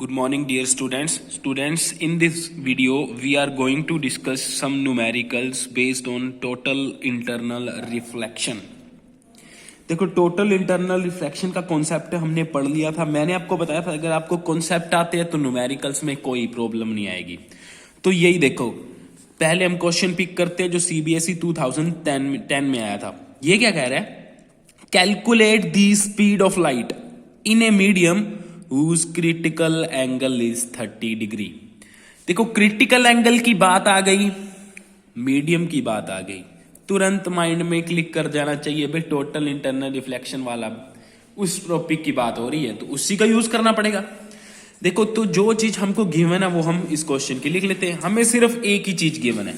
Good morning, dear students. Students, in this video, we are going to discuss some numericals based on total internal reflection. देखो, total internal reflection का concept हमने पढ़ लिया था. मैंने आपको बताया था अगर आपको कॉन्सेप्ट आते हैं तो न्यूमेरिकल्स में कोई प्रॉब्लम नहीं आएगी. तो यही देखो, पहले हम क्वेश्चन पिक करते हैं जो सीबीएसई 2010 में आया था. ये क्या कह रहा है? Calculate the speed of light in a medium whose critical angle is 30 degree. देखो, क्रिटिकल एंगल की बात आ गई, मीडियम की बात आ गई, तुरंत माइंड में क्लिक कर जाना चाहिए भाई टोटल इंटरनल रिफ्लेक्शन वाला उस टॉपिक की बात हो रही है तो उसी का यूज करना पड़ेगा. देखो, तो जो चीज हमको गिवन है वो हम इस क्वेश्चन की लिख लेते हैं. हमें सिर्फ एक ही चीज गिवन है,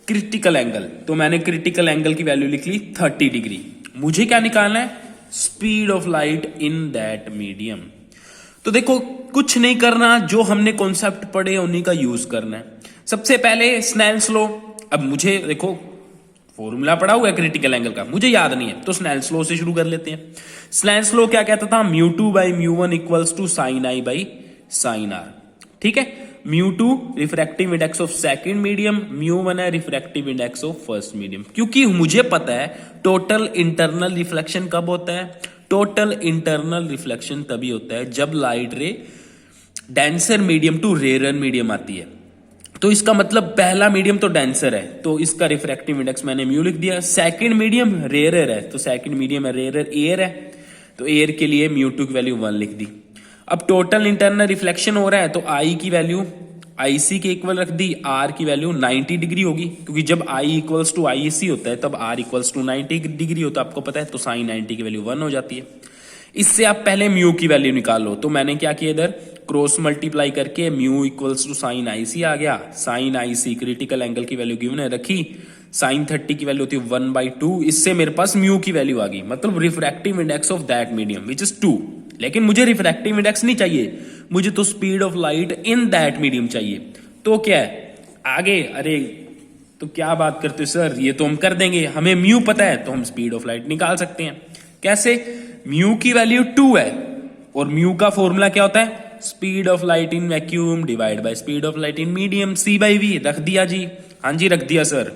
क्रिटिकल एंगल. तो मैंने क्रिटिकल एंगल की वैल्यू लिख ली 30 डिग्री. मुझे क्या निकालना है? Speed of light in that medium. तो देखो, कुछ नहीं करना, जो हमने कॉन्सेप्ट पढ़े उन्हीं का यूज करना है. सबसे पहले स्नेल्स लॉ. अब मुझे देखो फॉर्मूला पढ़ा हुआ है क्रिटिकल एंगल का, मुझे याद नहीं है, तो स्नेल्स लॉ से शुरू कर लेते हैं. स्नेल्स लॉ क्या कहता था? μ2 by μ1 equals to sine i by sine r. ठीक है, μ2 refractive index of second medium, μ1 है refractive index of first medium. क्योंकि मुझे पता है टोटल इंटरनल रिफ्लेक्शन कब होता है. टोटल इंटरनल रिफ्लेक्शन तभी होता है जब light ray denser medium to rare medium आती है. तो इसका मतलब पहला मीडियम तो डेंसर है, तो इसका रिफ्रैक्टिव इंडेक्स मैंने म्यू लिख दिया. सेकंड मीडियम रेयर है, तो सेकंड मीडियम है रेयर एयर है, तो एयर के लिए μ2 की वैल्यू 1 लिख दी. अब टोटल इंटरनल रिफ्लेक्शन हो रहा है तो आई की वैल्यू आईसी के इक्वल रख दी, आर की वैल्यू 90 डिग्री होगी, क्योंकि जब आई इक्वल्स टू आईसी होता है तब आर इक्वल्स टू 90 डिग्री होता है, आपको पता है. तो साइन 90 की वैल्यू 1 हो जाती है. इससे आप पहले म्यू की वैल्यू निकाल लो. तो मैंने क्या किया, इधर क्रॉस मल्टीप्लाई करके mu equals to sine ic आ गया. साइन आईसी क्रिटिकल एंगल की वैल्यू गिवन है, रखी. साइन 30 की वैल्यू होती है 1/2. इससे मेरे पास म्यू की वैल्यू आ गई, मतलब refractive index of that medium which is 2. लेकिन मुझे रिफ्रैक्टिव इंडेक्स नहीं चाहिए, मुझे तो speed of light in that medium चाहिए. तो क्या है आगे? अरे तो क्या बात करते हो सर, ये तो हम कर देंगे, हमें म्यू पता है तो हम स्पीड ऑफ लाइट निकाल सकते हैं. कैसे? म्यू की वैल्यू 2 है और म्यू का फॉर्मूला क्या होता है? Speed of light in vacuum divide by speed of light in medium, c by v. रख दिया जी? हाँ जी, रख दिया सर.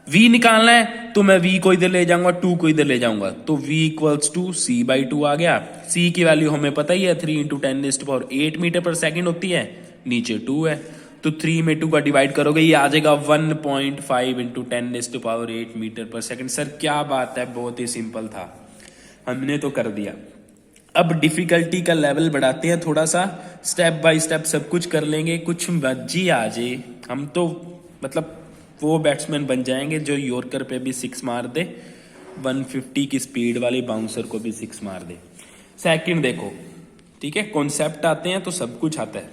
v निकालना है तो मैं v को इधर ले जाऊंगा, 2 को इधर ले जाऊंगा, तो v equals to c by 2 आ गया. c की वैल्यू हमें पता ही है 3 इंटू 10⁸ मीटर पर सेकेंड होती है, नीचे 2 है, तो 3 में 2 का डिवाइड करोगे ये आ जाएगा 1.5 इंटू 10⁸ मीटर पर सेकेंड. सर क्या बात है, बहुत ही सिंपल था, हमने तो कर दिया. अब डिफिकल्टी का लेवल बढ़ाते हैं थोड़ा सा, स्टेप बाय स्टेप सब कुछ कर लेंगे. कुछ मर्जी आ जाए, हम तो मतलब वो बैट्समैन बन जाएंगे जो यॉर्कर पे भी 6 मार दे, 150 की स्पीड वाले बाउंसर को भी 6 मार दे. सेकंड देखो, ठीक है, कॉन्सेप्ट आते हैं तो सब कुछ आता है,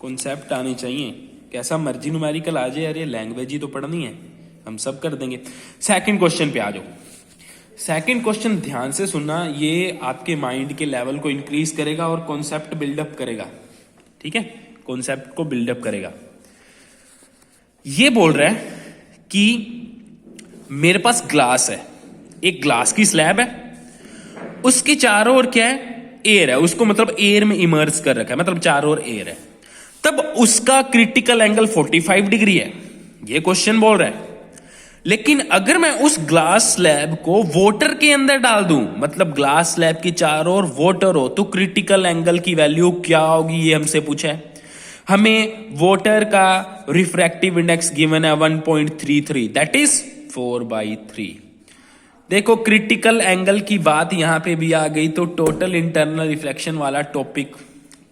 कॉन्सेप्ट आने चाहिए. कैसा मर्जी न्यूमेरिकल आ जाए, अरे लैंग्वेज ही तो पढ़नी है, हम सब कर देंगे. सेकंड क्वेश्चन पे आ जाओ. सेकंड क्वेश्चन ध्यान से सुनना, ये आपके माइंड के लेवल को इंक्रीज करेगा और कॉन्सेप्ट बिल्डअप करेगा. ठीक है, कॉन्सेप्ट को बिल्डअप करेगा. ये बोल रहा है कि मेरे पास ग्लास है, एक ग्लास की स्लैब है, उसके चारों ओर क्या है? एयर है, उसको मतलब एयर में इमर्स कर रखा है, मतलब चारों ओर एयर है, तब उसका क्रिटिकल एंगल 45 डिग्री है, ये क्वेश्चन बोल रहा है. लेकिन अगर मैं उस ग्लास स्लैब को वाटर के अंदर डाल दूं, मतलब ग्लास स्लैब के चारों ओर वाटर हो, तो क्रिटिकल एंगल की वैल्यू क्या होगी, ये हमसे पूछा है. हमें वाटर का रिफ्रैक्टिव इंडेक्स गिवन है 1.33, दैट इज 4/3. देखो, क्रिटिकल एंगल की बात यहां पे भी आ गई, तो टोटल इंटरनल रिफ्लेक्शन वाला टॉपिक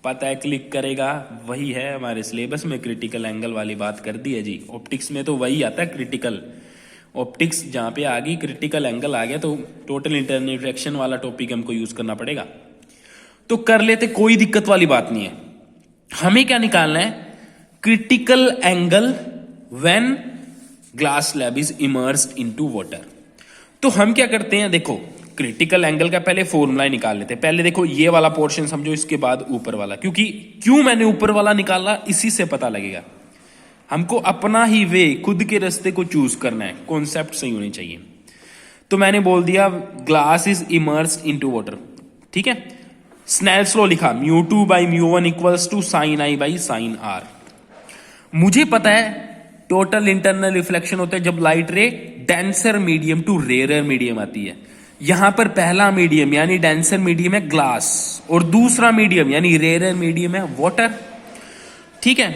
पता है, क्लिक करेगा, वही है हमारे सिलेबस में. क्रिटिकल एंगल वाली बात कर दी है जी. ऑप्टिक्स में तो वही आता है, क्रिटिकल ऑप्टिक्स जहां पे आ गई क्रिटिकल एंगल आ गया, तो टोटल इंटरनल रिफ्लेक्शन वाला टॉपिक हमको यूज करना पड़ेगा. तो कर लेते, कोई दिक्कत वाली बात नहीं है. हमें क्या निकालना है? Critical angle when glass slab is immersed into water. तो हम क्या करते हैं, देखो क्रिटिकल एंगल का पहले फॉर्मूला निकाल लेते हैं. पहले देखो ये वाला पोर्शन समझो, इसके बाद ऊपर वाला, क्योंकि क्यों मैंने ऊपर वाला निकाला इसी से पता लगेगा. हमको अपना ही वे, खुद के रास्ते को चूज करना है, कॉन्सेप्ट सही होनी चाहिए. तो मैंने बोल दिया glass is immersed into water, ठीक है. स्नेल्स लॉ लिखा, μ2 by μ1 equals to sine i by sine r. मुझे पता है टोटल इंटरनल रिफ्लेक्शन होता है जब light ray denser medium to rare medium आती है। यहां पर पहला मीडियम यानी डेंसर मीडियम है ग्लास, और दूसरा मीडियम यानी रेयर मीडियम है वाटर। ठीक है,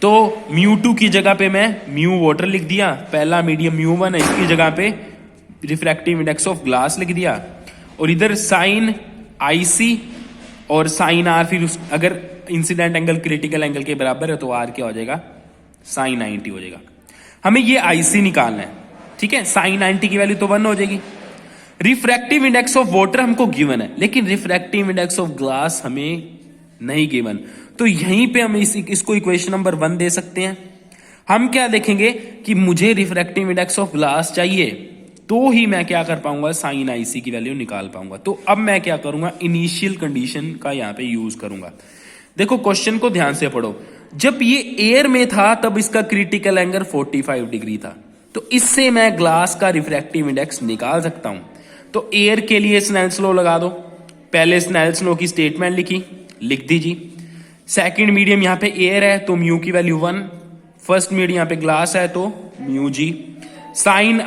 तो μ2 की जगह पे मैं म्यू वाटर लिख दिया, पहला मीडियम μ1 है, इसकी जगह पे रिफ्रैक्टिव इंडेक्स ऑफ ग्लास लिख दिया, और इधर साइन आईसी और साइन आर, फिर अगर इंसिडेंट एंगल क्रिटिकल एंगल के बराबर है तो आर क्या हो जाएगा, साइन 90 हो जाएगा। हमें ये आईसी निकालना है। ठीक है, साइन 90 की वैल्यू तो 1 हो जाएगी। रिफ्रैक्टिव इंडेक्स ऑफ वाटर हमको गिवन है, लेकिन रिफ्रैक्टिव इंडेक्स ऑफ ग्लास हमें नहीं गिवन, तो यहीं पे हम इसको इक्वेशन नंबर 1 दे सकते हैं। हम क्या देखेंगे कि मुझे रिफ्रैक्टिव इंडेक्स ऑफ ग्लास चाहिए, तो ही मैं क्या कर पाऊंगा, साइन आईसी की वैल्यू निकाल पाऊंगा। तो अब मैं क्या करूंगा, इनिशियल कंडीशन का यहां पे यूज करूंगा। देखो क्वेश्चन को ध्यान से पढ़ो, जब ये एयर में था तब इसका क्रिटिकल एंगल 45 डिग्री था, तो इससे मैं ग्लास का रिफ्रैक्टिव इंडेक्स निकाल सकता हूं। तो एयर के लिए स्नेल्स लॉ लगा दो, पहले स्नेल्स लॉ की स्टेटमेंट लिख दीजिए। सेकंड मीडियम यहां पे एयर है तो म्यू की वैल्यू 1, फर्स्ट मीडियम यहां पे ग्लास है तो म्यू जी। साइन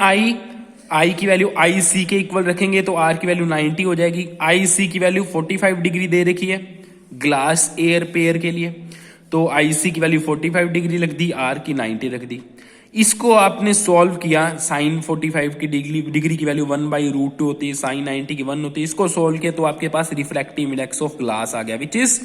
आई की वैल्यू आई सी के इक्वल रखेंगे तो आर की वैल्यू 90 हो जाएगी। आई सी की वैल्यू 45 डिग्री दे रखी है ग्लास एयर पेयर के लिए, तो आई सी की वैल्यू 45 डिग्री रख दी, आर की 90 रख दी। इसको आपने सॉल्व किया, साइन 45 की डिग्री की वैल्यू 1/√2 होती है, साइन 90 की 1 होती है। इसको सॉल्व किया तो आपके पास रिफ्रैक्टिव इंडेक्स ऑफ ग्लास आ गया, विच इज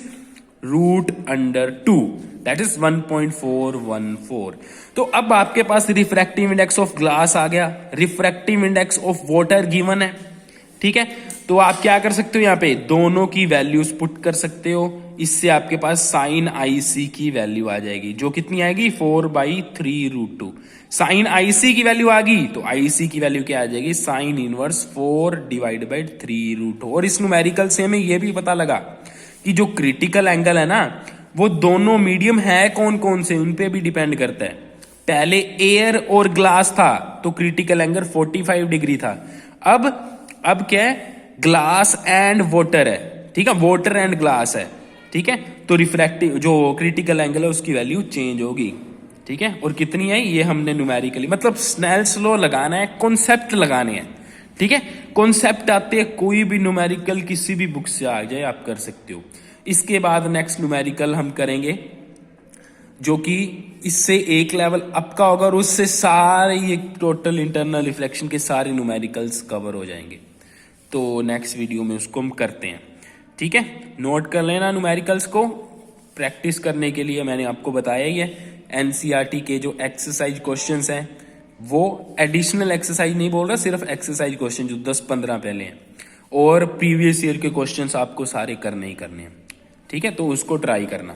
√2, दैट इज 1.414। तो अब आपके पास रिफ्रैक्टिव इंडेक्स ऑफ ग्लास आ गया, refractive index of water given है। ठीक है, तो आप क्या कर सकते हो, यहां पे दोनों की वैल्यूज पुट कर सकते हो, इससे आपके पास साइन आईसी की वैल्यू आ जाएगी, जो कितनी आएगी, 4/3√2। साइन आईसी की वैल्यू आ गई तो आईसी की वैल्यू क्या आ जाएगी, साइन इनवर्स 4/3√2। और इस न्यूमेरिकल से हमें यह भी पता लगा कि जो क्रिटिकल एंगल है ना, वो दोनों मीडियम है कौन कौन से, उन पे भी डिपेंड करता है। पहले एयर और ग्लास था तो क्रिटिकल एंगल 45 डिग्री था। अब क्या है, ग्लास एंड वाटर है। ठीक है, वाटर एंड ग्लास है। ठीक है, तो रिफ्रैक्टिव जो क्रिटिकल एंगल है उसकी वैल्यू चेंज होगी। ठीक है, और कितनी है ये हमने न्यूमेरिकली, मतलब स्नेल्स लॉ लगाना है, कॉन्सेप्ट लगाने हैं। ठीक है, कॉन्सेप्ट आते हैं, कोई भी न्यूमेरिकल किसी भी बुक से आ जाए आप कर सकते हो। इसके बाद नेक्स्ट न्यूमेरिकल हम करेंगे जो कि इससे एक लेवल अप का होगा, और उससे सारे ये टोटल इंटरनल रिफ्लेक्शन के सारे न्यूमेरिकल्स कवर हो जाएंगे। तो नेक्स्ट वीडियो में उसको हम करते हैं। ठीक है, नोट कर लेना न्यूमेरिकल्स को। प्रैक्टिस करने के लिए मैंने आपको बताया ही है, एनसीईआरटी के जो एक्सरसाइज क्वेश्चंस हैं वो एडिशनल एक्सरसाइज नहीं बोल रहा, सिर्फ एक्सरसाइज क्वेश्चन जो 10-15 पहले हैं, और प्रीवियस ईयर के क्वेश्चंस आपको सारे करने ही करने हैं। ठीक है, तो उसको ट्राई करना।